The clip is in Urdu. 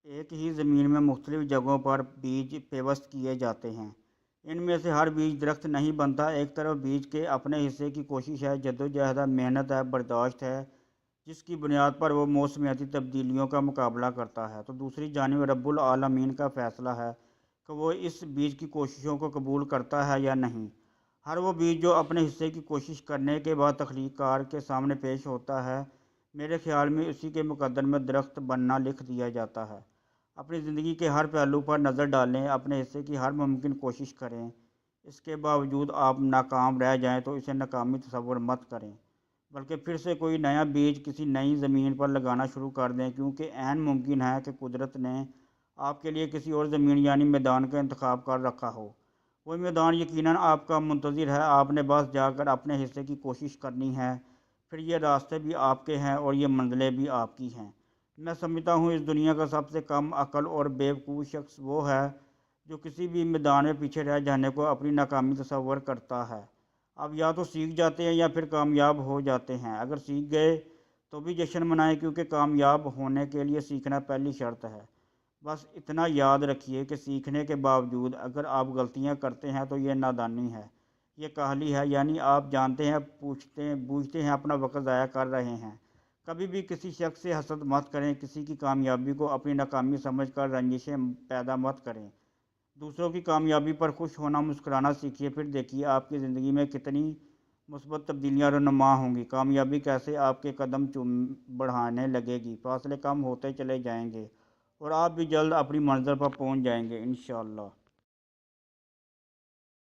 ایک ہی زمین میں مختلف جگہوں پر بیج پیوست کیے جاتے ہیں۔ ان میں سے ہر بیج درخت نہیں بنتا۔ ایک طرف بیج کے اپنے حصے کی کوشش ہے، جدوجہد ہے، محنت ہے، برداشت ہے، جس کی بنیاد پر وہ موسمیاتی تبدیلیوں کا مقابلہ کرتا ہے، تو دوسری جانب رب العالمین کا فیصلہ ہے کہ وہ اس بیج کی کوششوں کو قبول کرتا ہے یا نہیں۔ ہر وہ بیج جو اپنے حصے کی کوشش کرنے کے بعد تخلیق کار کے سامنے پیش ہوتا ہے، میرے خیال میں اسی کے مقدر میں درخت بننا لکھ دیا جاتا ہے۔ اپنی زندگی کے ہر پہلو پر نظر ڈالیں، اپنے حصے کی ہر ممکن کوشش کریں، اس کے باوجود آپ ناکام رہ جائیں تو اسے ناکامی تصور مت کریں، بلکہ پھر سے کوئی نیا بیج کسی نئی زمین پر لگانا شروع کر دیں، کیونکہ عین ممکن ہے کہ قدرت نے آپ کے لیے کسی اور زمین یعنی میدان کا انتخاب کر رکھا ہو۔ وہ میدان یقیناً آپ کا منتظر ہے، آپ نے بس جا کر اپنے حصے کی کوشش کرنی ہے، پھر یہ راستے بھی آپ کے ہیں اور یہ منزلیں بھی آپ کی ہیں۔ میں سمجھتا ہوں اس دنیا کا سب سے کم عقل اور بیوقوف شخص وہ ہے جو کسی بھی میدان میں پیچھے رہ جانے کو اپنی ناکامی تصور کرتا ہے۔ اب یا تو سیکھ جاتے ہیں یا پھر کامیاب ہو جاتے ہیں۔ اگر سیکھ گئے تو بھی جشن منائیں، کیونکہ کامیاب ہونے کے لیے سیکھنا پہلی شرط ہے۔ بس اتنا یاد رکھیے کہ سیکھنے کے باوجود اگر آپ غلطیاں کرتے ہیں تو یہ نادانی ہے، یہ کاہلی ہے، یعنی آپ جانتے ہیں بوجھتے ہیں اپنا وقت ضائع کر رہے ہیں۔ کبھی بھی کسی شخص سے حسد مت کریں، کسی کی کامیابی کو اپنی ناکامی سمجھ کر رنجشیں پیدا مت کریں۔ دوسروں کی کامیابی پر خوش ہونا، مسکرانا سیکھیے، پھر دیکھیے آپ کی زندگی میں کتنی مثبت تبدیلیاں رونما ہوں گی۔ کامیابی کیسے آپ کے قدم بڑھانے لگے گی، فاصلے کم ہوتے چلے جائیں گے اور آپ بھی جلد اپنی منزل پر پہنچ جائیں گے انشاءاللہ۔